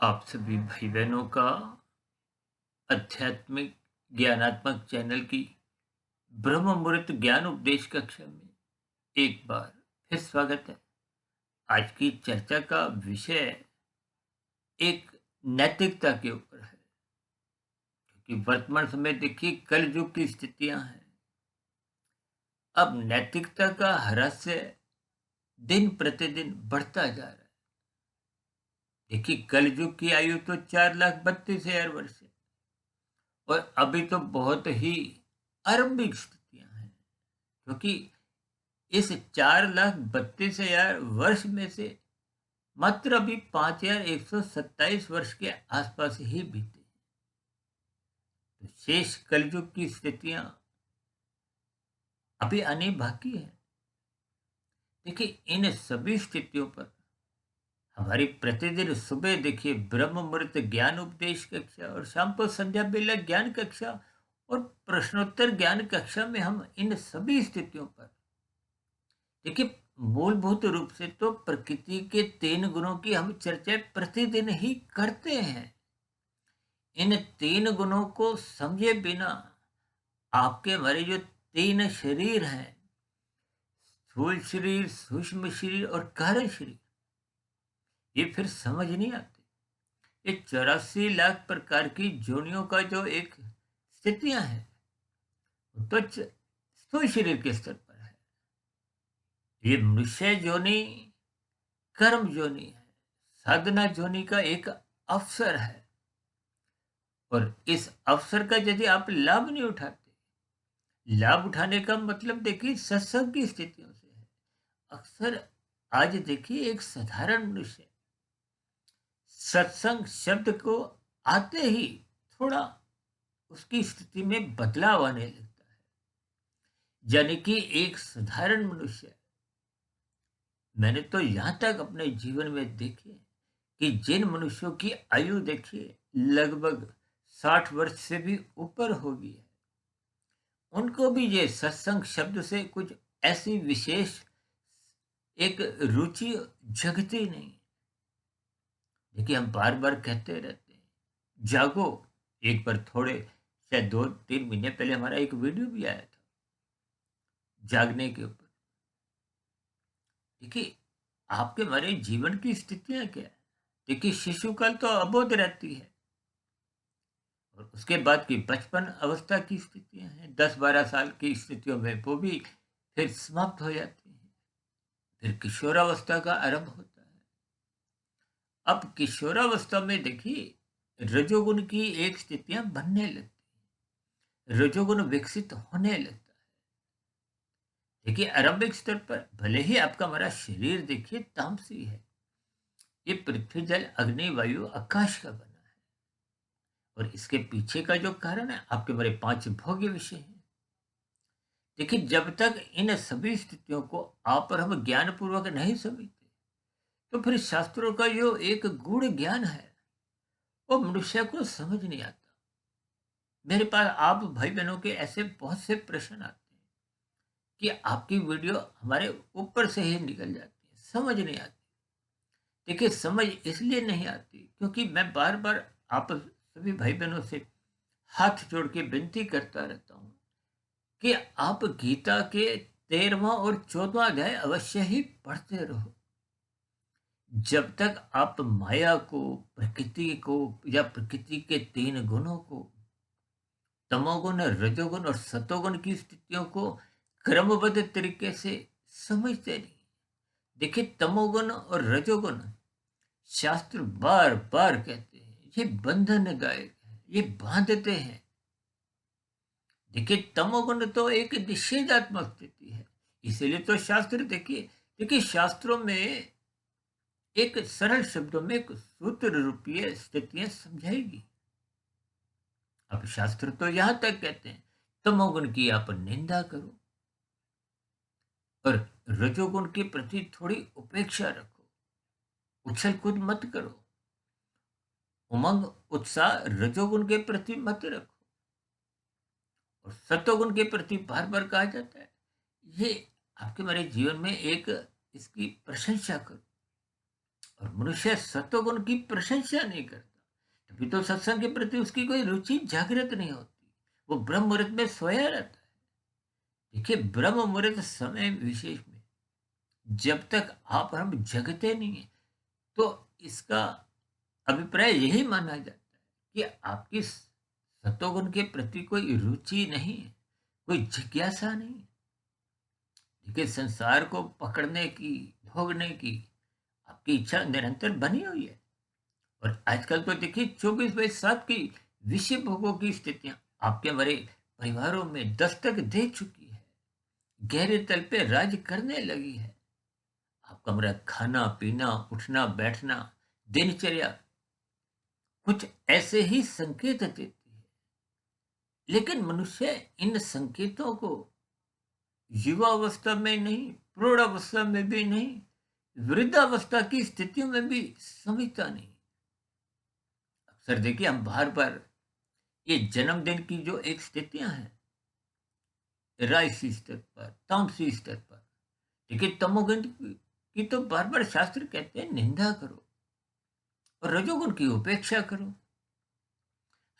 आप सभी भाई बहनों का आध्यात्मिक ज्ञानात्मक चैनल की ब्रह्म मुहूर्त ज्ञान उपदेश कक्षा में एक बार फिर स्वागत है। आज की चर्चा का विषय एक नैतिकता के ऊपर है, क्योंकि वर्तमान समय देखिए कल युग की स्थितियां हैं। अब नैतिकता का ह्रास दिन प्रतिदिन बढ़ता जा रहा है। देखिए कल युग की आयु तो 4,32,000 वर्ष है, और अभी तो बहुत ही आरंभिक स्थितियां हैं, क्योंकि इस 4,32,000 वर्ष में से मात्र अभी 5,127 वर्ष के आसपास ही बीते। तो शेष कलयुग की स्थितियां अभी आने बाकी है। देखिए इन सभी स्थितियों पर हमारी प्रतिदिन सुबह देखिए ब्रह्म मुहूर्त ज्ञान उपदेश कक्षा, और शाम को संध्या बेला ज्ञान कक्षा और प्रश्नोत्तर ज्ञान कक्षा में हम इन सभी स्थितियों पर देखिए मूलभूत रूप से तो प्रकृति के 3 गुणों की हम चर्चा प्रतिदिन ही करते हैं। इन 3 गुणों को समझे बिना आपके हमारे जो 3 शरीर हैं, स्थूल शरीर, सूक्ष्म शरीर और कारण शरीर, ये फिर समझ नहीं आते। ये 84 लाख प्रकार की जोनियों का जो एक स्थितियां हैं, वो तो स्थूल शरीर के स्तर पर है। ये मनुष्य जोनि कर्म जोनि है, साधना जोनि का एक अवसर है। और इस अवसर का यदि आप लाभ नहीं उठाते, लाभ उठाने का मतलब देखिए सत्संग की स्थितियों से है। अक्सर आज देखिए एक साधारण मनुष्य सत्संग शब्द को आते ही थोड़ा उसकी स्थिति में बदलाव आने लगता है। यानी कि एक साधारण मनुष्य, मैंने तो यहां तक अपने जीवन में देखे कि जिन मनुष्यों की आयु देखिए लगभग 60 वर्ष से भी ऊपर होगी है, उनको भी ये सत्संग शब्द से कुछ ऐसी विशेष एक रुचि जगती नहीं। देखिए हम बार बार कहते रहते हैं जागो। एक बार थोड़े शायद 2-3 महीने पहले हमारा एक वीडियो भी आया था जागने के ऊपर। देखिए आपके हमारे जीवन की स्थितियां क्या है। देखिए शिशुकाल तो अबोध रहती है, और उसके बाद की बचपन अवस्था की स्थितियां हैं, 10-12 साल की स्थितियों में वो भी फिर समाप्त हो जाती हैं। फिर किशोरावस्था का आरंभ होता है। अब किशोरावस्था में देखिए रजोगुण की एक स्थितियां बनने लगती है, रजोगुण विकसित होने लगता है। देखिए आरंभिक स्तर पर भले ही आपका हमारा शरीर देखिए तामसी है, ये पृथ्वी जल अग्नि वायु आकाश का बना है, और इसके पीछे का जो कारण है आपके हमारे 5 भोग्य विषय हैं। देखिए जब तक इन सभी स्थितियों को आप और हम ज्ञान पूर्वक नहीं समझते, तो फिर शास्त्रों का जो एक गूढ़ ज्ञान है वो मनुष्य को समझ नहीं आता। मेरे पास आप भाई बहनों के ऐसे बहुत से प्रश्न आते हैं कि आपकी वीडियो हमारे ऊपर से ही निकल जाती है, समझ नहीं आती। देखिए समझ इसलिए नहीं आती क्योंकि मैं बार बार आप सभी भाई बहनों से हाथ जोड़ के विनती करता रहता हूँ कि आप गीता के 13वां और 14वां अध्याय अवश्य ही पढ़ते रहो। जब तक आप माया को, प्रकृति को या प्रकृति के 3 गुणों को, तमोगुण, रजोगुण और सतोगुण की स्थितियों को क्रमबद्ध तरीके से समझते नहीं। देखिए तमोगुण और रजोगुण शास्त्र बार बार कहते हैं ये बंधनदायक है, ये बांधते हैं। देखिए तमोगुण तो एक निषेधात्मक स्थिति है, इसीलिए तो शास्त्र देखिए देखिए शास्त्रों में एक सरल शब्दों में एक सूत्र रूपीय स्थितियां समझाएगी। अब शास्त्र तो यहां तक कहते हैं तमोगुण की आप निंदा करो और रजोगुण के प्रति थोड़ी उपेक्षा रखो, उछल कूद मत करो, उमंग उत्साह रजोगुण के प्रति मत रखो, और सत्वगुण के प्रति बार बार कहा जाता है ये आपके हमारे जीवन में एक इसकी प्रशंसा करो। और मनुष्य सत्वगुण की प्रशंसा नहीं करता, तभी तो सत्संग के प्रति उसकी कोई रुचि जागृत नहीं होती। वो ब्रह्म मुहूर्त में सोया रहता है। देखिए, ब्रह्म मुहूर्त समय विशेष में जब तक आप और हम जगते नहीं है, तो इसका अभिप्राय यही माना जाता है कि आपकी सत्वगुण के प्रति कोई रुचि नहीं है, कोई जिज्ञासा नहीं है। देखिए, संसार को पकड़ने की, भोगने की आपकी इच्छा निरंतर बनी हुई है। और आजकल तो देखिए 24/7 की विषय भोगों की स्थितियां आपके हमारे परिवारों में दस्तक दे चुकी है, गहरे तल पे राज करने लगी है। आपका हमारा खाना पीना, उठना बैठना, दिनचर्या कुछ ऐसे ही संकेत देती है। लेकिन मनुष्य इन संकेतों को युवावस्था में नहीं, प्रौढ़ावस्था में भी नहीं, वृद्धावस्था की स्थितियों में भी समझता नहीं। अक्सर देखिए, हम बार बार ये जन्मदिन की जो एक स्थितियां हैं, राजसी स्तर पर, तामसी स्तर पर, देखिए तमोगुण की तो बार बार शास्त्र कहते हैं निंदा करो और रजोगुण की उपेक्षा करो।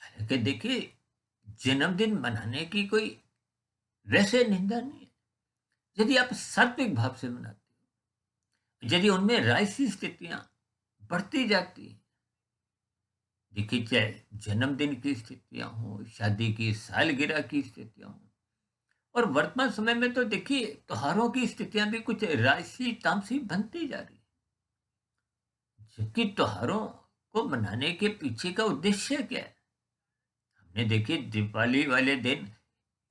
हालांकि देखिए, जन्मदिन मनाने की कोई वैसे निंदा नहीं है, यदि आप सात्विक भाव से मनाते हो, यदि उनमें राजसी स्थितियां बढ़ती जाती हैं। देखिए, चाहे जन्मदिन की स्थितियां हो, शादी की सालगिरह की स्थितियां हो, और वर्तमान समय में तो देखिए त्योहारों की स्थितियां भी कुछ राजसी तामसी बनती जा रही है। जबकि त्योहारों को मनाने के पीछे का उद्देश्य क्या है? हमने देखिए दीपावली वाले दिन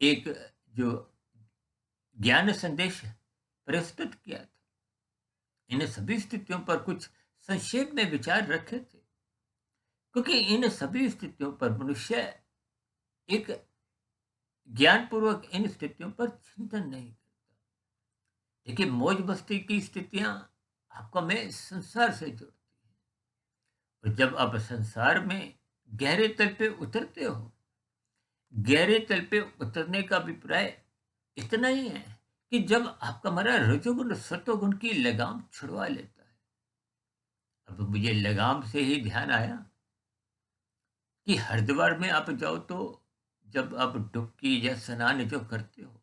एक जो ज्ञान संदेश प्रस्तुत किया था। इन सभी स्थितियों पर कुछ संक्षेप में विचार रखे थे, क्योंकि इन सभी स्थितियों पर मनुष्य एक ज्ञानपूर्वक इन स्थितियों पर चिंतन नहीं करता। देखिए, मौज मस्ती की स्थितियां आपको में संसार से जोड़ती हैं। और जब आप संसार में गहरे तल पे उतरते हो, गहरे तल पे उतरने का अभिप्राय इतना ही है कि जब आपका हमारा रजोगुण सत्वगुण की लगाम छुड़वा लेता है। अब मुझे लगाम से ही ध्यान आया कि हरिद्वार में आप जाओ तो जब आप डुबकी या स्नान जो करते हो,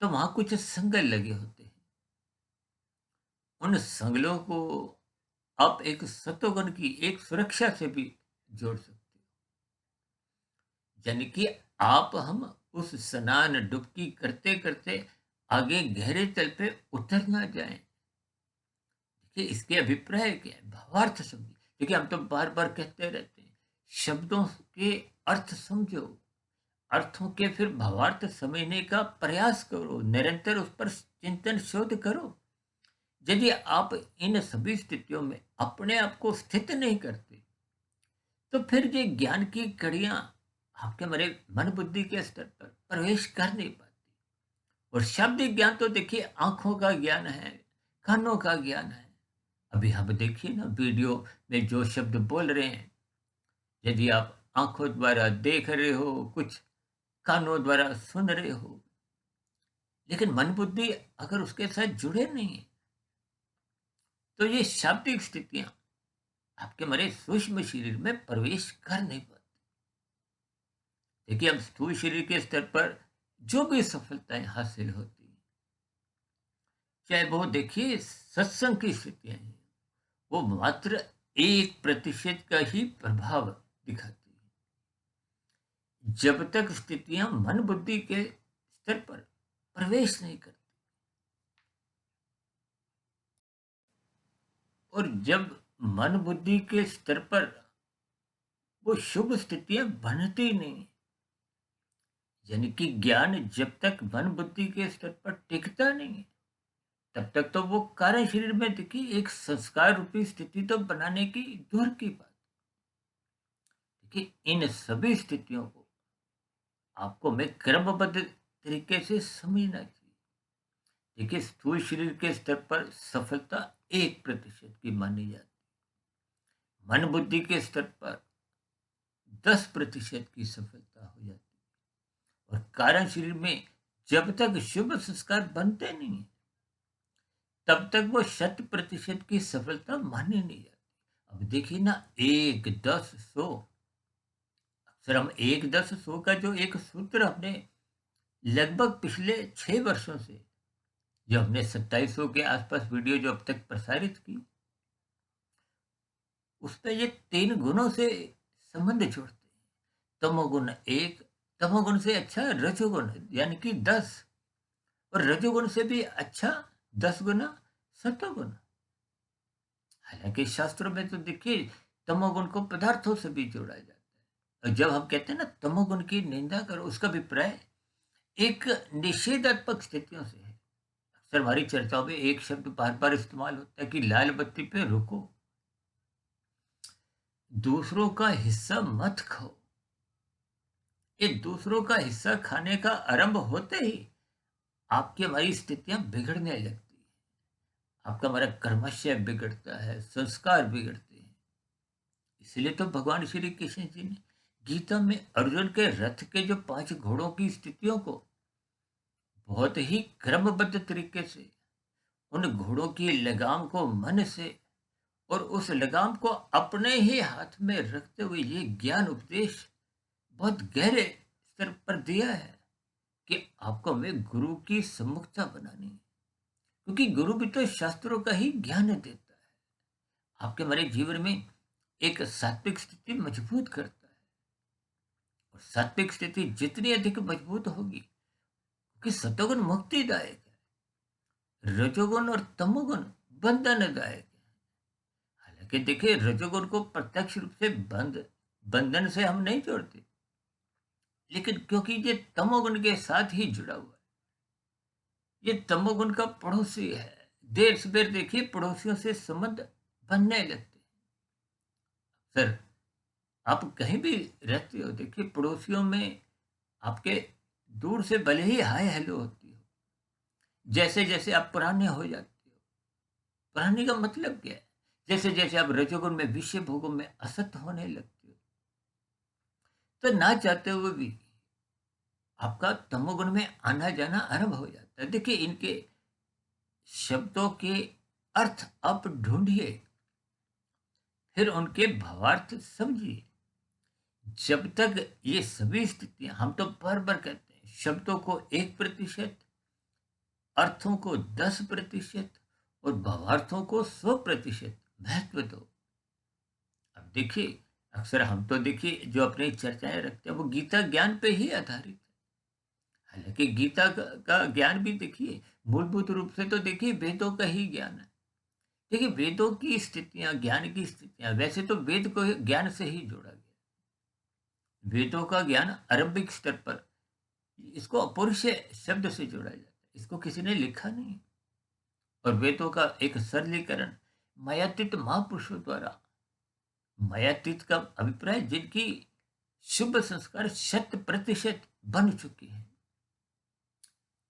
तो वहां कुछ संगल लगे होते हैं। उन संगलों को आप एक सत्वगुण की एक सुरक्षा से भी जोड़ सकते हो। यानी कि आप हम उस स्नान डुबकी करते करते आगे गहरे तल पे उतर ना जाएं। देखिए, इसके अभिप्राय क्या है, भावार्थ समझिए। देखिए, हम तो बार बार कहते रहते हैं शब्दों के अर्थ समझो, अर्थों के फिर भावार्थ समझने का प्रयास करो, निरंतर उस पर चिंतन शोध करो। यदि आप इन सभी स्थितियों में अपने आप को स्थित नहीं करते, तो फिर ये ज्ञान की कड़ियां आपके हमारे मन बुद्धि के स्तर पर प्रवेश कर नहीं पाती। और शाब्दिक ज्ञान तो देखिए आंखों का ज्ञान है, कानों का ज्ञान है। अभी हम देखिए ना, वीडियो में जो शब्द बोल रहे हैं, यदि आप आंखों द्वारा देख रहे हो, कुछ कानों द्वारा सुन रहे हो, लेकिन मन बुद्धि अगर उसके साथ जुड़े नहीं है, तो ये शाब्दिक स्थितियां आपके हमारे सूक्ष्म शरीर में प्रवेश कर नहीं पाती। देखिए, हम स्थूल शरीर के स्तर पर जो भी सफलताएं हासिल होती हैं, चाहे वो देखिए सत्संग की स्थितियां हैं, वो मात्र 1% का ही प्रभाव दिखाती है। जब तक स्थितियां मन बुद्धि के स्तर पर प्रवेश नहीं करती, और जब मन बुद्धि के स्तर पर वो शुभ स्थितियां बनती नहीं, यानी कि ज्ञान जब तक मन बुद्धि के स्तर पर टिकता नहीं है, तब तक तो वो कारण शरीर में देखिए एक संस्कार रूपी स्थिति तो बनाने की दूर की बात। देखिए, इन सभी स्थितियों को आपको मैं क्रमबद्ध तरीके से समझना चाहिए। देखिए, स्थूल शरीर के स्तर पर सफलता 1% की मानी जाती है, मन बुद्धि के स्तर पर 10% की सफलता हो जाती है। और कारण शरीर में जब तक शुभ संस्कार बनते नहीं है, तब तक वो 100% की सफलता मानी नहीं जाती। अब देखिए ना, 1, 10, 100, अक्सर हम 1, 10, 100 का जो एक सूत्र हमने लगभग पिछले 6 वर्षों से, जो हमने 2700 के आसपास वीडियो जो अब तक प्रसारित की, उसमें ये 3 गुणों से संबंध जोड़ते हैं। तमोगुण 1, तमोगुण से अच्छा रजोगुण यानी कि 10, और रजोगुण से भी अच्छा 10 गुना सतोगुण। हालांकि शास्त्रों में तो देखिए तमोगुण को पदार्थों से भी जोड़ा जाता है। और जब हम कहते हैं ना तमोगुण की निंदा करो, उसका अभिप्राय एक निषेधात्मक स्थितियों से है। अक्सर हमारी चर्चाओं में एक शब्द बार बार इस्तेमाल होता है कि लाल बत्ती पे रुको, दूसरों का हिस्सा मत खाओ। ये दूसरों का हिस्सा खाने का आरंभ होते ही आपकी हमारी स्थितियां बिगड़ने लगती है। आपका हमारा कर्मशय बिगड़ता है, संस्कार बिगड़ते हैं। इसलिए तो भगवान श्री कृष्ण जी ने गीता में अर्जुन के रथ के जो 5 घोड़ों की स्थितियों को बहुत ही क्रमबद्ध तरीके से, उन घोड़ों की लगाम को मन से और उस लगाम को अपने ही हाथ में रखते हुए ये ज्ञान उपदेश बहुत गहरे स्तर पर दिया है कि आपको हमें गुरु की सम्मुखता बनानी है, क्योंकि गुरु भी तो शास्त्रों का ही ज्ञान देता है। आपके हमारे जीवन में एक सात्विक स्थिति मजबूत करता है, और सात्विक स्थिति जितनी अधिक मजबूत होगी, क्योंकि सतोगुण मुक्तिदायक है, रजोगुण और तमोगुण बंधनदायक है। हालांकि देखिए रजोगुण को प्रत्यक्ष रूप से बंधन से हम नहीं जोड़ते, लेकिन क्योंकि ये तमोगुण के साथ ही जुड़ा हुआ है, ये तमोगुण का पड़ोसी है। देर सवेर देखिए पड़ोसियों से संबंध बनने लगते हैं। सर, आप कहीं भी रहते हो, देखिए पड़ोसियों में आपके दूर से भले ही हाय हेलो होती हो, जैसे जैसे आप पुराने हो जाते हो, पुराने का मतलब क्या है, जैसे जैसे आप रजोगुण में विषय भोगों में असक्त होने लगते हो, तो ना चाहते हुए भी आपका तमोगुण में आना जाना आरंभ हो जाता है। देखिए इनके शब्दों के अर्थ आप ढूंढिए, फिर उनके भावार्थ समझिए। जब तक ये सभी स्थितियां, हम तो बार बार कहते हैं, शब्दों को 1%, अर्थों को 10% और भावार्थों को 100% महत्व दो। अब देखिए, अक्सर हम तो देखिए जो अपनी चर्चाएं रखते हैं वो गीता ज्ञान पे ही आधारित है। हालांकि गीता का ज्ञान भी देखिए मूलभूत रूप से तो देखिए वेदों का ही ज्ञान है। देखिए वेदों की स्थितियां, ज्ञान की स्थितियां, वैसे तो वेद को ज्ञान से ही जोड़ा गया। वेदों का ज्ञान आरंभिक स्तर पर इसको अपौरुषेय शब्द से जोड़ा जाता है, इसको किसी ने लिखा नहीं। और वेदों का एक सरलीकरण मयातीत महापुरुषों द्वारा, मयातीत का अभिप्राय जिनकी शुभ संस्कार 100% बन चुकी है।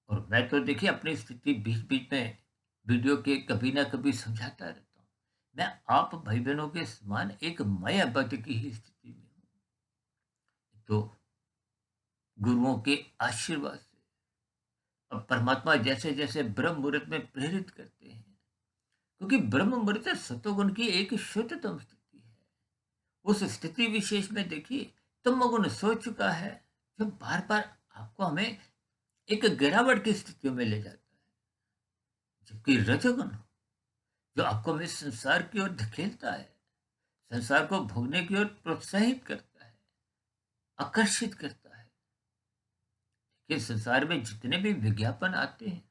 और मैं तो देखिए अपनी स्थिति बीच बीच में वीडियो के कभी ना कभी समझाता रहता हूँ। मैं आप भाई बहनों के समान एक मायाबद्ध की ही स्थिति में हूँ। तो गुरुओं के आशीर्वाद से अब परमात्मा जैसे जैसे ब्रह्म मुहूर्त में प्रेरित करते हैं, क्योंकि ब्रह्म मुहूर्त सतोगुण की एक शुद्धतम स्थिति है। उस स्थिति विशेष में देखिए तमोगुण सो चुका है, जो बार बार आपको हमें एक गिरावट की स्थितियों में ले जाता है। जबकि रजोगुण जो आपको हमें संसार की ओर धकेलता है, संसार को भोगने की ओर प्रोत्साहित करता है, आकर्षित करता है। कि संसार में जितने भी विज्ञापन आते हैं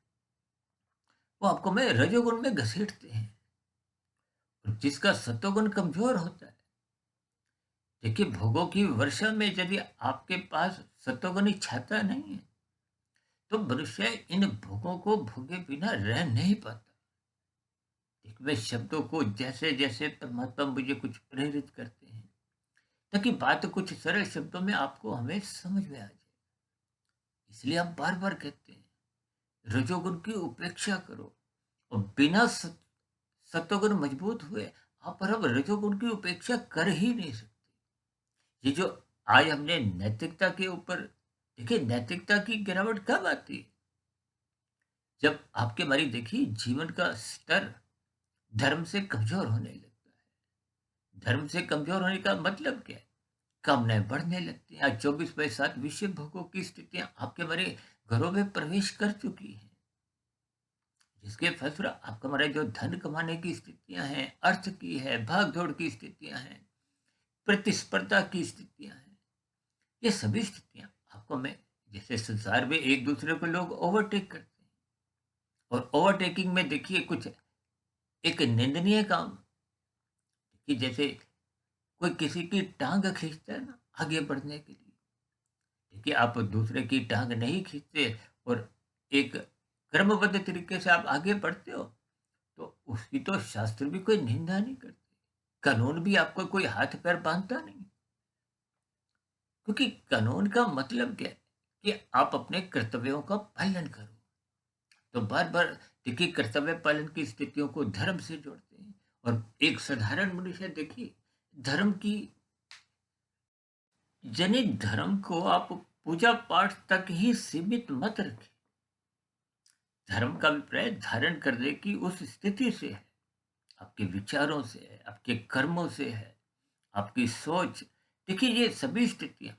वो आपको हमें रजोगुण में घसीटते हैं, और जिसका सत्वगुण कमजोर होता है, देखिए भोगों की वर्षा में यदि आपके पास सत्वगुण ही छाता नहीं है, तो मनुष्य इन भोगों को भोगे बिना रह नहीं पाता। वे शब्दों को जैसे जैसे परमात्मा मुझे कुछ प्रेरित करते हैं, ताकि बात कुछ सरल शब्दों में आपको हमें समझ में आ जाए। इसलिए हम बार बार कहते हैं रजोगुण की उपेक्षा करो, और बिना सत्वगुण मजबूत हुए आप और हम रजोगुण की उपेक्षा कर ही नहीं सकते। ये जो आज हमने नैतिकता के ऊपर, देखिए नैतिकता की गिरावट कब आती है, जब आपके हमारी देखिए जीवन का स्तर धर्म से कमज़ोर होने लगता है। धर्म से कमज़ोर होने का मतलब क्या है? कामनाएँ बढ़ने लगती हैं। आज 24/7 विषय भोगों की स्थितियाँ आपके हमारे घरों में प्रवेश कर चुकी हैं। जिसके फलस्वरूप आपका हमारा जो धन कमाने की स्थितियाँ हैं, अर्थ की है, भाग-दौड़ की स्थितियाँ हैं, प्रतिस्पर्धा की स्थितियाँ हैं, ये सभी स्थितियाँ आपको मैं जैसे संसार में एक-दूसरे को लोग ओवरटेक करते हैं और ओवरटेकिंग में देखिए कुछ एक निंदनीय काम कि जैसे कोई किसी की टाँग खींचता है ना आगे बढ़ने के लिए। देखिए आप दूसरे की टाँग नहीं खींचते और एक क्रमबद्ध तरीके से आप आगे बढ़ते हो, तो उसकी तो शास्त्र भी कोई निंदा नहीं करते। कानून भी आपको कोई हाथ पैर बाँधता नहीं। क्योंकि कानून का मतलब क्या है कि आप अपने कर्तव्यों का पालन करो। तो बार-बार देखिए कर्तव्य पालन की स्थितियों को धर्म से जोड़ते हैं और एक साधारण मनुष्य देखिए धर्म की यानी धर्म को आप पूजा पाठ तक ही सीमित मत रखें। धर्म का अभिप्राय धारण करने की उस स्थिति से है, आपके विचारों से है, आपके कर्मों से है, आपकी सोच। देखिए ये सभी स्थितियाँ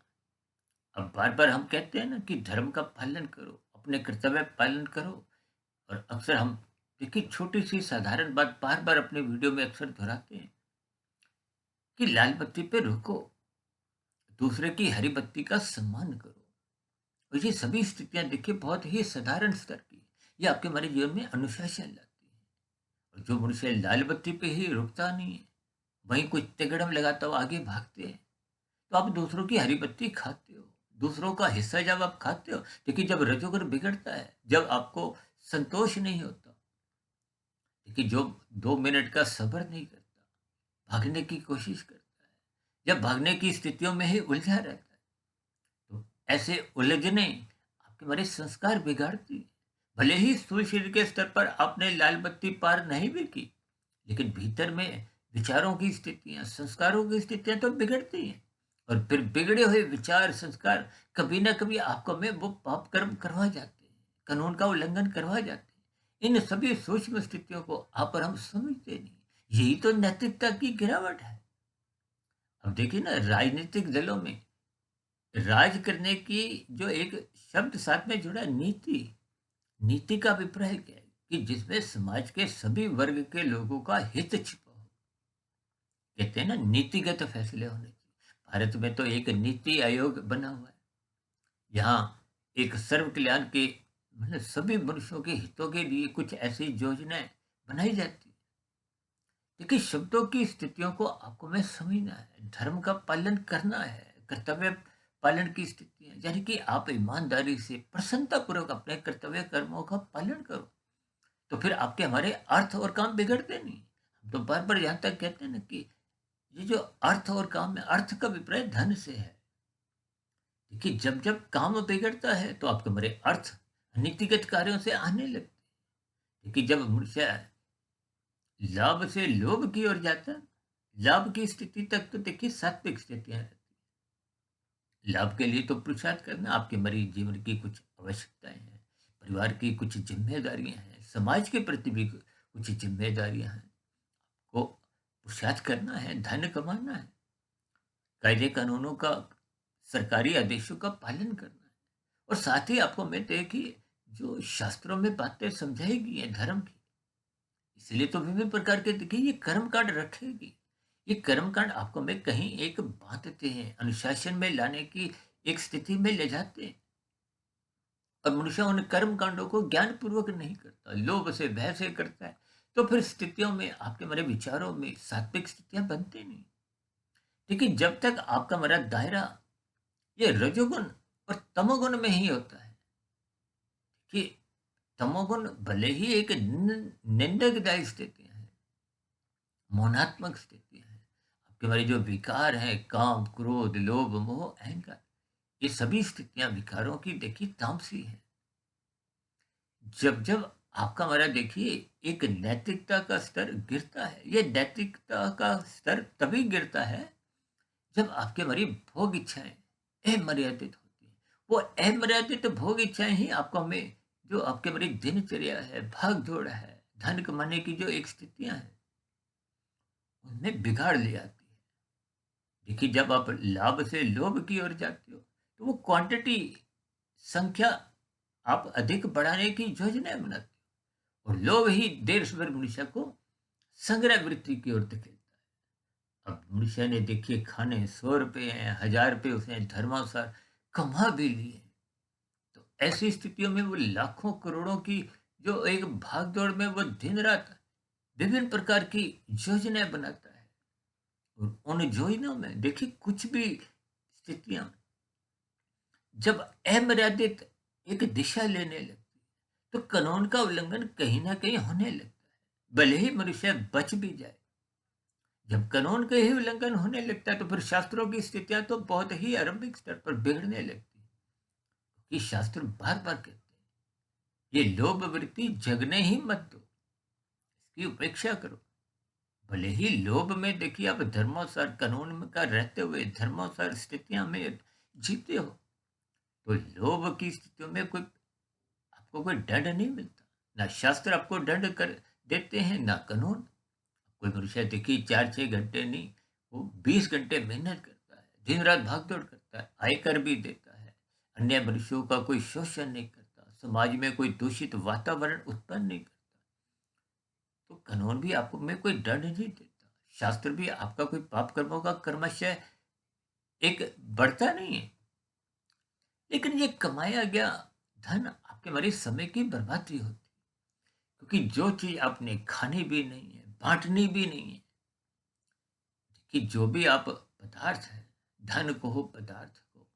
अब बार-बार हम कहते हैं ना कि धर्म का पालन करो, अपने कर्तव्य पालन करो और अक्सर हम देखिए छोटी-सी साधारण बात बार-बार अपने वीडियो में अक्सर दोहराते हैं कि लाल बत्ती पे रुको, दूसरे की हरी बत्ती का सम्मान करो। और ये सभी स्थितियाँ देखिए बहुत ही साधारण स्तर की हैं। ये आपके हमारे जीवन में अनुशासन लाती है। और जो मनुष्य लाल बत्ती पे ही रुकता नहीं है, वहीं कुछ तिकड़म लगाता हुआ आगे भागते हैं, तो आप दूसरों की हरी बत्ती खाते हो। दूसरों का हिस्सा जब आप खाते हो, देखिए जब रजोगुण बिगड़ता है, जब आपको संतोष नहीं होता, देखिए जो 2 मिनट का सब्र नहीं करता, भागने की कोशिश करता है, जब भागने की स्थितियों में ही उलझा रहता है, तो ऐसे उलझने आपके हमारे संस्कार बिगाड़ती है। भले ही स्थूल शरीर के स्तर पर आपने लाल बत्ती पार नहीं भी की, लेकिन भीतर में विचारों की स्थितियाँ, संस्कारों की स्थितियाँ तो बिगड़ती हैं। और फिर बिगड़े हुए विचार, संस्कार कभी न कभी आपको में वो पाप कर्म करवा जाते हैं, कानून का उल्लंघन करवा जाते हैं। इन सभी सूक्ष्म स्थितियों को आप और हम समझते नहीं। यही तो नैतिकता की गिरावट है। अब देखिए ना राजनीतिक दलों में राज करने की जो एक शब्द साथ में जुड़ा है नीति। नीति का अभिप्राय क्या है कि जिसमें समाज के सभी वर्ग के लोगों का हित छिपा हो। कहते हैं ना नीतिगत फैसले होने चाहिए। भारत में तो एक नीति आयोग बना हुआ है। यहाँ एक सर्व कल्याण के मतलब सभी मनुष्यों के हितों के लिए कुछ ऐसी योजनाएं बनाई जाती है। देखिए शब्दों की स्थितियों को आपको में समझना है, धर्म का पालन करना है, कर्तव्य पालन की स्थितियां यानी कि आप ईमानदारी से प्रसन्नता पूर्वक अपने कर्तव्य कर्मों का पालन करो, तो फिर आपके हमारे अर्थ और काम बिगड़ते नहीं। हम तो बार बार यहाँ तक कहते हैं ना कि ये जो अर्थ और काम है, अर्थ का अभिप्राय धन से है। देखिए जब जब काम बिगड़ता है तो आपके हमारे अर्थ नीतिगत कार्यों से आने लगते हैं। देखिए जब मनुष्य लाभ से लोभ की ओर जाता है, लाभ की स्थिति तक तो देखिए सात्विक स्थितियां रहती हैं। लाभ के लिए तो पुरुषार्थ करना, आपके मरीज जीवन की कुछ आवश्यकताएं हैं, परिवार की कुछ जिम्मेदारियां हैं, समाज के प्रति भी कुछ जिम्मेदारियां हैं, को पुरुषार्थ करना है, धन कमाना है, कायदे कानूनों का, सरकारी आदेशों का पालन करना है। और साथ ही आपको मैं देखिए जो शास्त्रों में बातें समझाई गई हैं धर्म की, इसलिए तो विभिन्न प्रकार के देखिए ये कर्म कांड रखेगी। ये कर्म कांड आपको में कहीं एक बांधते हैं, अनुशासन में लाने की एक स्थिति में ले जाते हैं। और मनुष्य उन कर्म कांडों को ज्ञान पूर्वक नहीं करता, लोभ से भय से करता है। तो फिर स्थितियों में आपके मेरे विचारों में सात्विक स्थितियां बनती नहीं। देखिए जब तक आपका मेरा दायरा ये रजोगुण और तमोगुण में ही होता है कि तमोगुण भले ही एक निंदकदायी स्थितियां हैं, मौनात्मक स्थितियां हैं, आपके हमारे जो विकार हैं काम क्रोध लोभ मोह अहंकार, ये सभी स्थितियां विकारों की देखिए तामसी है। जब जब आपका हमारा देखिए एक नैतिकता का स्तर गिरता है, ये नैतिकता का स्तर तभी गिरता है जब आपके हमारी भोग इच्छाएं अमर्यादित होती हैं। वो अमर्यादित भोग इच्छाएं ही आपको हमें जो आपके मेरी दिनचर्या है, भाग दौड़ है, धन कमाने की जो एक स्थितियां हैं, उनमें बिगाड़ ले आती है। देखिए, जब आप लाभ से लोभ की ओर जाते हो, तो वो क्वांटिटी, संख्या, आप अधिक बढ़ाने की योजनाएं बनाते हो, और लोभ ही देर सवेर मनुष्य को संग्रह वृत्ति की ओर धकेलता है। अब मनुष्य ने देखिए खाने 100 रुपए हैं, 1000 रुपए उसने धर्मानुसार कमा भी लिए, तो ऐसी स्थितियों में वो लाखों करोड़ों की जो एक भाग दौड़ में वो दिन रात विभिन्न प्रकार की योजनाएं बनाता है। और उन योजनाओं में देखिए कुछ भी स्थितियां जब अमर्यादित एक दिशा लेने लगती है, तो कानून का उल्लंघन कहीं ना कहीं होने लगता है, भले ही मनुष्य बच भी जाए। जब कानून का ही उल्लंघन होने लगता है, तो फिर शास्त्रों की स्थितियां तो बहुत ही आरंभिक स्तर पर बिगड़ने लगती है। कि शास्त्र बार बार कहते हैं, ये लोभ वृत्ति जगने ही मत दो, इसकी उपेक्षा करो। भले ही लोभ में देखिए आप धर्मानुसार कानून में का रहते हुए धर्मानुसार स्थितियां में जीते हो, तो लोभ की स्थितियों में कोई आपको कोई दंड नहीं मिलता। ना शास्त्र आपको दंड कर देते हैं, ना कानून। कोई मनुष्य देखिए 4-6 घंटे नहीं, वो 20 घंटे मेहनत करता है, दिन रात भाग दौड़ करता है, आयकर भी देता है, अन्य मनुष्यों का कोई शोषण नहीं करता, समाज में कोई दूषित वातावरण उत्पन्न नहीं करता, तो कानून भी आपको में कोई दंड नहीं देता। शास्त्र भी आपका कोई पाप कर्मों का कर्मशः एक बढ़ता नहीं है। लेकिन ये कमाया गया धन आपके हमारे समय की बर्बादी होती है, क्योंकि जो चीज आपने खानी भी नहीं है, बांटनी भी नहीं है, कि जो भी आप पदार्थ है, धन को हो, पदार्थ को,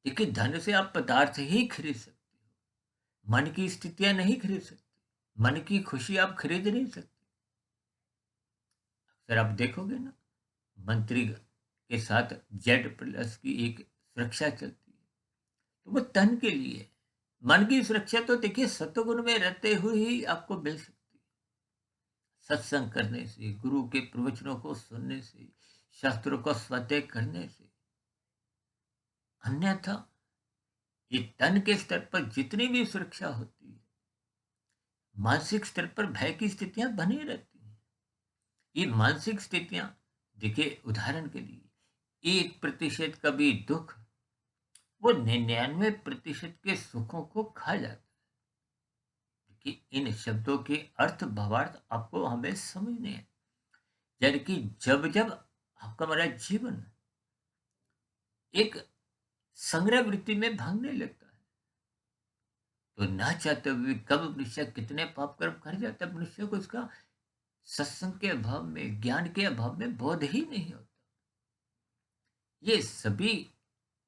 देखिए धन से आप पदार्थ ही खरीद सकते हो, मन की स्थितियां नहीं खरीद सकते, मन की खुशी आप खरीद नहीं सकते। अक्सर आप देखोगे ना, मंत्री के साथ Z+ की एक सुरक्षा चलती है, तो वो तन के लिए है। मन की सुरक्षा तो देखिए सत्वगुण में रहते हुए ही आपको मिल सकती है, सत्संग करने से, गुरु के प्रवचनों को सुनने से, शास्त्रों का स्वाध्याय करने से। अन्यथा ये तन के स्तर पर जितनी भी सुरक्षा होती है, मानसिक स्तर पर भय की स्थितियां बनी रहती हैं। ये मानसिक स्थितियां देखिए उदाहरण के लिए 1% का भी दुख वो 99% के सुखों को खा जाता है। कि इन शब्दों के अर्थ भावार्थ आपको हमें समझने हैं। यानी कि जब जब आपका हमारा जीवन एक संग्रह वृत्ति में भागने लगता है, तो ना चाहते हुए कब मनुष्य कितने पाप कर्म कर जाता है, मनुष्य को इसका सत्संग के अभाव में, ज्ञान के अभाव में बोध ही नहीं होता। ये सभी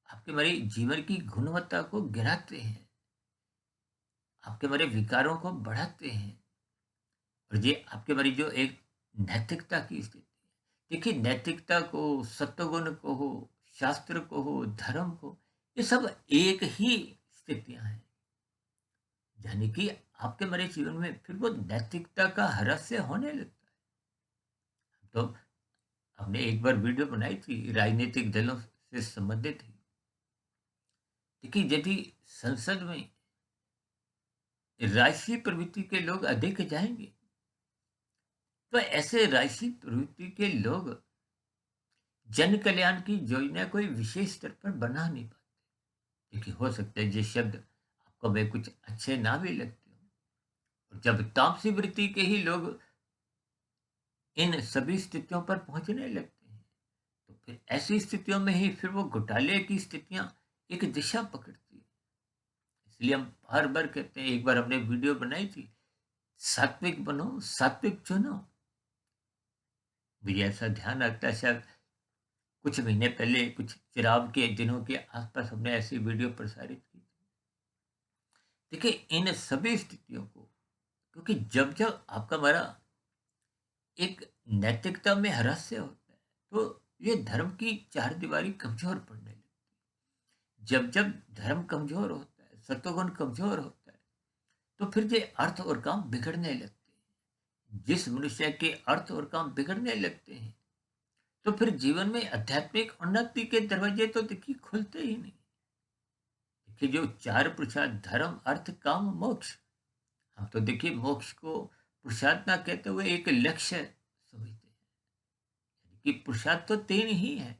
आपके हमारे जीवन की गुणवत्ता को गिराते हैं, आपके हमारे विकारों को बढ़ाते हैं। और ये आपके हमारी जो एक नैतिकता की स्थिति है, देखिए नैतिकता को, सत्वगुण को हो, शास्त्र को हो, धर्म को, ये सब एक ही स्थितियां हैं। यानी कि आपके हमारे जीवन में फिर वो नैतिकता का ह्रास होने लगता है। तो हमने एक बार वीडियो बनाई थी राजनीतिक दलों से संबंधित ही। देखिए यदि संसद में राजसी प्रवृत्ति के लोग अधिक जाएंगे, तो ऐसे राजसी प्रवृत्ति के लोग जन कल्याण की योजना कोई विशेष स्तर पर बना नहीं पाते। देखिए हो सकता है ये शब्द आपको वे कुछ अच्छे ना भी लगते हो, और जब तामसी वृत्ति के ही लोग इन सभी स्थितियों पर पहुंचने लगते हैं, तो फिर ऐसी स्थितियों में ही फिर वो घोटाले की स्थितियां एक दिशा पकड़ती है। इसलिए हम बार बार कहते हैं, एक बार हमने वीडियो बनाई थी, सात्विक बनो, सात्विक चुनो। मुझे ऐसा ध्यान आता है शायद कुछ महीने पहले, कुछ चिराग के दिनों के आसपास हमने ऐसी वीडियो प्रसारित की थी। देखिए इन सभी स्थितियों को, क्योंकि जब जब आपका हमारा एक नैतिकता में ह्रास होता है, तो ये धर्म की चार दीवारी कमजोर पड़ने लगती है। जब जब धर्म कमजोर होता है, सत्वगुण कमजोर होता है, तो फिर ये अर्थ और काम बिगड़ने लगते हैं। जिस मनुष्य के अर्थ और काम बिगड़ने लगते हैं, तो फिर जीवन में आध्यात्मिक उन्नति के दरवाजे तो देखिए खुलते ही नहीं। देखिए जो चार पुरुषार्थ धर्म, अर्थ, काम, मोक्ष, हम तो देखिए मोक्ष को पुरुषार्थ ना कहते हुए एक लक्ष्य समझते हैं। कि पुरुषार्थ तो तीन ही है,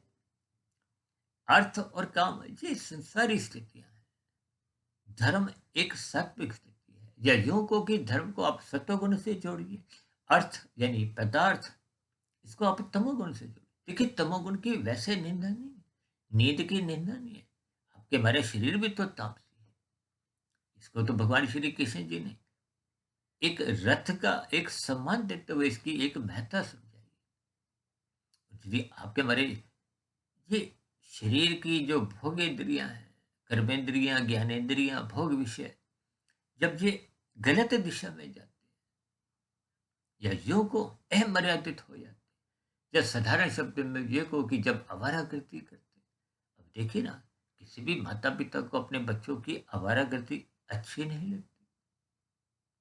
अर्थ और काम, ये संसारी स्थितियां हैं। धर्म एक सात्विक स्थिति है, या यूं को कि धर्म को आप सत्वगुण से जोड़िए, अर्थ यानी पदार्थ, इसको आप तमोगुण से जोड़िए। देखिए तमोगुण की वैसे निंदा नहीं है, नींद की निंदा नहीं है, आपके हमारे शरीर भी तो तामसी है। इसको तो भगवान श्री कृष्ण जी ने एक रथ का एक सम्मान देते हुए इसकी एक महत्ता समझाई। यदि आपके हमारे ये शरीर की जो भोगेंद्रियां हैं, कर्मेंद्रियां, ज्ञानेंद्रियां, भोग विषय, जब ये गलत दिशा में जाते हैं या योग को अमर्यादित हो जाते हैं, या साधारण शब्द में ये कहो कि जब आवारागर्दी करते हैं। अब देखिए ना, किसी भी माता पिता को अपने बच्चों की आवारागर्दी अच्छी नहीं लगती,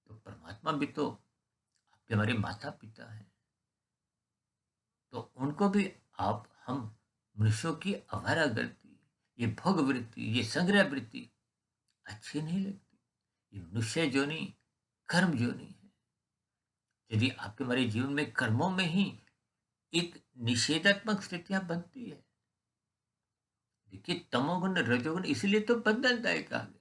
तो परमात्मा भी तो आपके हमारे माता पिता हैं, तो उनको भी आप हम मनुष्यों की आवारागर्दी, ये भोग वृत्ति, ये संग्रह वृत्ति अच्छी नहीं लगती। ये मनुष्य जोनि कर्म जोनि है। यदि आपके हमारे जीवन में कर्मों में ही एक निषेधात्मक स्थितियां बनती है, देखिए तमोगुण रजोगुण इसलिए तो बंधनदायक कहा गया।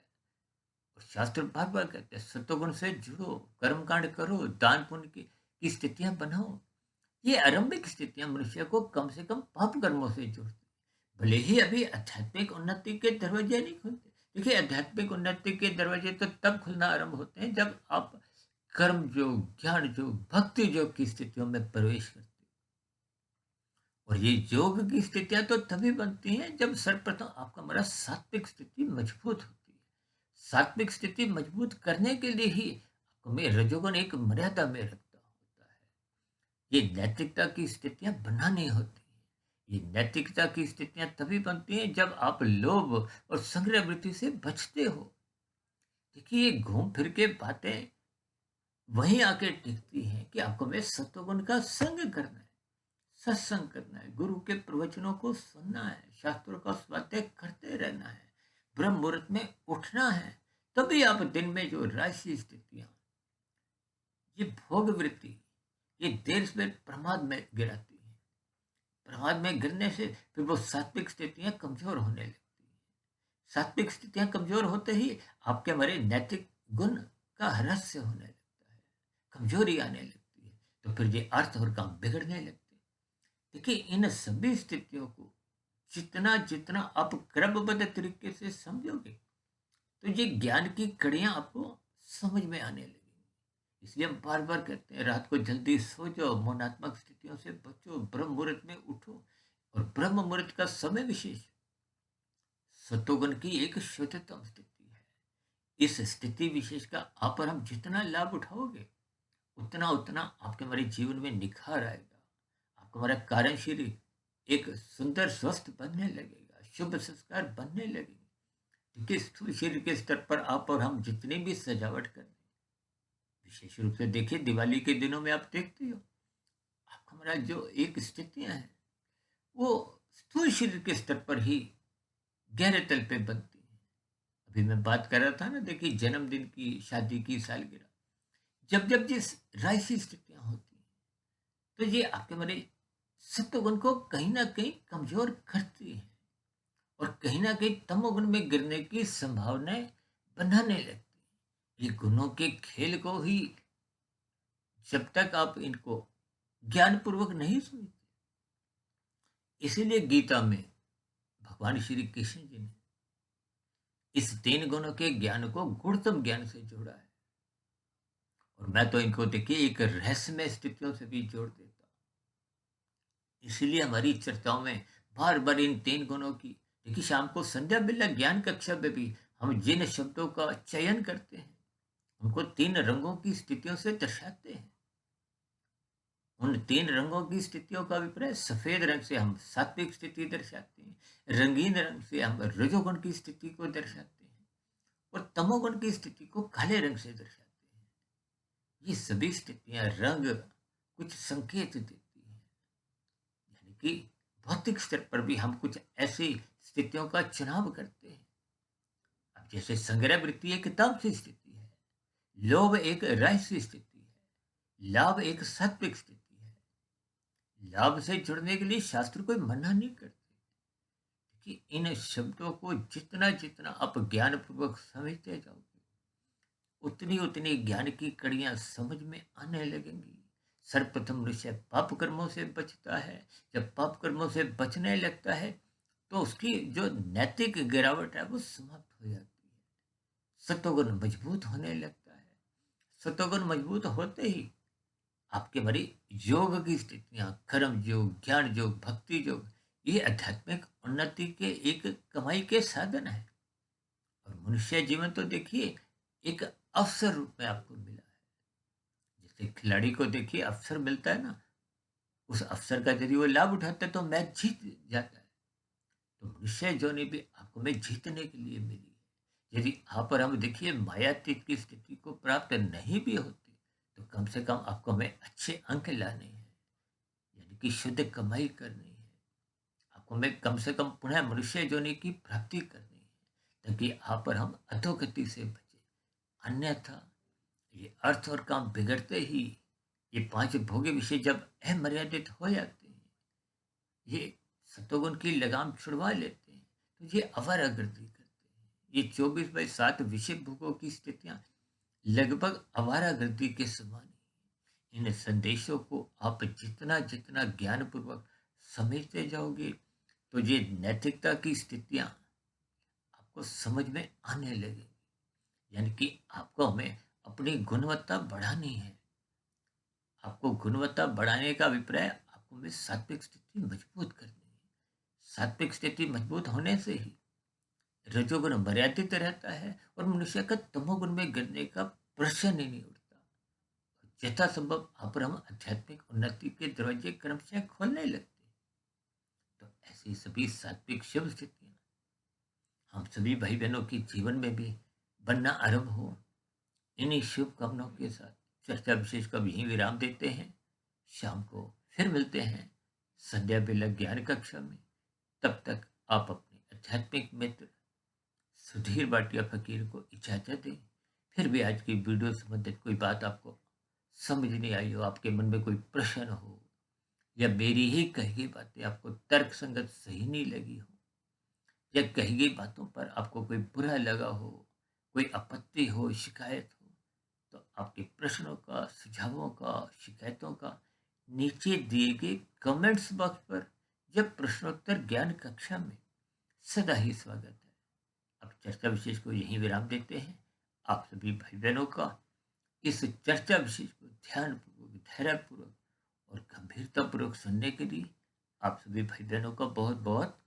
और शास्त्र बार बार कहते हैं सत्वगुण से जुड़ो, कर्म कांड करो, दान पुण्य की स्थितियां बनाओ। ये आरंभिक स्थितियां मनुष्य को कम से कम पाप कर्मों से जोड़ती, भले ही अभी आध्यात्मिक उन्नति के दरवाजे नहीं खुलते। देखिए आध्यात्मिक उन्नति के दरवाजे तो तब खुलना आरंभ होते हैं जब आप कर्म योग, ज्ञान योग, भक्ति योग की स्थितियों में प्रवेश करते हैं। और ये योग की स्थितियां तो तभी बनती हैं जब सर्वप्रथम आपका हमारा सात्विक स्थिति मजबूत होती है। सात्विक स्थिति मजबूत करने के लिए ही आपको में रजोगुण एक मर्यादा में रखता होता है। ये नैतिकता की स्थितियां बनानी होती हैं। ये नैतिकता की स्थितियां तभी बनती हैं जब आप लोभ और संग्रह वृत्ति से बचते हो। देखिए ये घूम फिर के बातें वहीं आके टिकती हैं कि आपको में सत्वगुण का संग करना है, सत्संग करना है, गुरु के प्रवचनों को सुनना है, शास्त्रों का स्वाध्याय करते रहना है, ब्रह्म मुहूर्त में उठना है। तभी आप दिन में जो राशि स्थितियां, ये भोग वृत्ति, ये देर से प्रमाद में गिराती है। प्रमाद में गिरने से फिर वो सात्विक स्थितियां कमजोर होने लगती हैं। सात्विक स्थितियां कमजोर होते ही आपके हमारे नैतिक गुण का ह्रास होने लगता है, कमजोरी आने लगती है, तो फिर ये अर्थ और काम बिगड़ने लगते हैं। देखिए इन सभी स्थितियों को जितना जितना आप क्रमबद्ध तरीके से समझोगे, तो ये ज्ञान की कड़ियां आपको समझ में आने लगेंगी। इसलिए हम बार बार कहते हैं रात को जल्दी सो जाओ, मौनात्मक स्थितियों से बचो, ब्रह्म मुहूर्त में उठो। और ब्रह्म मुहूर्त का समय विशेष सत्वगुण की एक शुद्धतम स्थिति है। इस स्थिति विशेष का आप और हम जितना लाभ उठाओगे, उतना उतना आपके हमारे जीवन में निखार आएगा। आपका हमारा कार्यशील एक सुंदर स्वस्थ बनने लगेगा, शुभ संस्कार बनने लगेंगे। क्योंकि स्थूल शरीर के स्तर पर आप और हम जितनी भी सजावट कर दें, विशेष रूप से देखिए दिवाली के दिनों में आप देखते हो आपका हमारा जो एक स्थितियां हैं, वो स्थूल शरीर के स्तर पर ही गहरे तल पे बनती हैं। अभी मैं बात कर रहा था ना, देखिए जन्मदिन की, शादी की सालगिरह, जब जब जिस राशि स्थितियां होती हैं, तो ये आपके हमारे सत्वगुण को कहीं ना कहीं कमजोर करती हैं, और कहीं ना कहीं तमोगुण में गिरने की संभावनाएं बनाने लगती हैं। ये गुणों के खेल को ही जब तक आप इनको ज्ञानपूर्वक नहीं समझते, इसीलिए गीता में भगवान श्री कृष्ण जी ने इस तीन गुणों के ज्ञान को गुणतम ज्ञान से जोड़ा है। और मैं तो इनको देखिए एक रहस्यमय स्थितियों से भी जोड़ देता हूँ। इसीलिए हमारी चर्चाओं में बार बार इन तीन गुणों की, देखिए शाम को संध्या बिल्ला ज्ञान कक्षा में भी हम जिन शब्दों का चयन करते हैं, उनको तीन रंगों की स्थितियों से दर्शाते हैं। उन तीन रंगों की स्थितियों का अभिप्राय, सफेद रंग से हम सात्विक स्थिति दर्शाते हैं, रंगीन रंग से हम रजोगुण की स्थिति को दर्शाते हैं, और तमोगुण की स्थिति को काले रंग से दर्शाते हैं। ये सभी स्थितियां रंग कुछ संकेत देती हैं, यानी कि भौतिक स्तर पर भी हम कुछ ऐसी स्थितियों का चुनाव करते हैं। अब जैसे संग्रह वृत्ति एक किताब से स्थिति है, लोभ एक रहस्य स्थिति है, लाभ एक सात्विक स्थिति है। लाभ से जुड़ने के लिए शास्त्र कोई मना नहीं करते कि इन शब्दों को जितना जितना आप ज्ञान पूर्वक समझते जाओगे, उतनी उतनी ज्ञान की कड़ियां समझ में आने लगेंगी। सर्वप्रथम मनुष्य पाप कर्मों से बचता है। जब पाप कर्मों से बचने लगता है तो उसकी जो नैतिक गिरावट है वो समाप्त हो जाती है। सत्वगुण मजबूत होने लगता है। सत्वगुण मजबूत होते ही आपके बड़ी योग की स्थितियां, कर्म योग, ज्ञान योग, भक्ति योग, ये आध्यात्मिक उन्नति के एक कमाई के साधन है। और मनुष्य जीवन तो देखिए एक अवसर रूप में आपको मिला है। जैसे खिलाड़ी को देखिए अवसर मिलता है ना, उस अवसर का यदि वो लाभ उठाता है तो मैच जीत जाता है। तो मनुष्य जोनी भी आपको में जीतने के लिए मिली है। यदि आप और हम देखिए मायातीत की स्थिति को प्राप्त नहीं भी होती तो कम से कम आपको हमें अच्छे अंक लाने हैं, यानी कि शुद्ध कमाई करनी है। आपको में कम से कम पुनः मनुष्य जोनी की प्राप्ति करनी है, ताकि आप और हम अधोगति से बचे। अन्यथा ये अर्थ और काम बिगड़ते ही ये पांच भोग्य विषय जब अमर्यादित हो जाते हैं, ये सतोगुण की लगाम छुड़वा लेते हैं, तो ये आवारागर्दी करते हैं। ये 24/7 विषय भोगों की स्थितियां लगभग आवारागर्दी के समान ही। इन संदेशों को आप जितना जितना ज्ञान पूर्वक समझते जाओगे तो ये नैतिकता की स्थितियां आपको समझ में आने लगेगी। यानी कि आपको हमें अपनी गुणवत्ता बढ़ानी है। आपको गुणवत्ता बढ़ाने का अभिप्राय आपको में सात्विक स्थिति मजबूत करनी है। सात्विक स्थिति मजबूत होने से ही रजोगुण मर्यादित रहता है और मनुष्य का तमोगुण में गिरने का प्रश्न ही नहीं उठता। यथासंभव आप और हम आध्यात्मिक उन्नति के दरवाजे क्रमशः खोलने लगते हैं। तो ऐसी सभी सात्विक शुभ स्थितियां हम सभी भाई बहनों के जीवन में भी बनना आरंभ हो, इन्हीं शुभ कामनाओं के साथ चर्चा विशेष का भी यहीं विराम देते हैं। शाम को फिर मिलते हैं संध्या बेला ज्ञान कक्षा में। तब तक आप अपने आध्यात्मिक मित्र सुधीर भाटिया फकीर को इजाजत दें। फिर भी आज की वीडियो संबंधित कोई बात आपको समझ नहीं आई हो, आपके मन में कोई प्रश्न हो, या मेरी ही कही गई बातें आपको तर्क संगत सही नहीं लगी हो, या कही गई बातों पर आपको कोई बुरा लगा हो, कोई आपत्ति हो, शिकायत हो, तो आपके प्रश्नों का, सुझावों का, शिकायतों का नीचे दिए गए कमेंट्स बॉक्स पर जब प्रश्नोत्तर ज्ञान कक्षा में सदा ही स्वागत है। अब चर्चा विशेष को यहीं विराम देते हैं। आप सभी भाई बहनों का इस चर्चा विशेष को ध्यानपूर्वक, धैर्यपूर्वक और गंभीरतापूर्वक सुनने के लिए आप सभी भाई बहनों का बहुत बहुत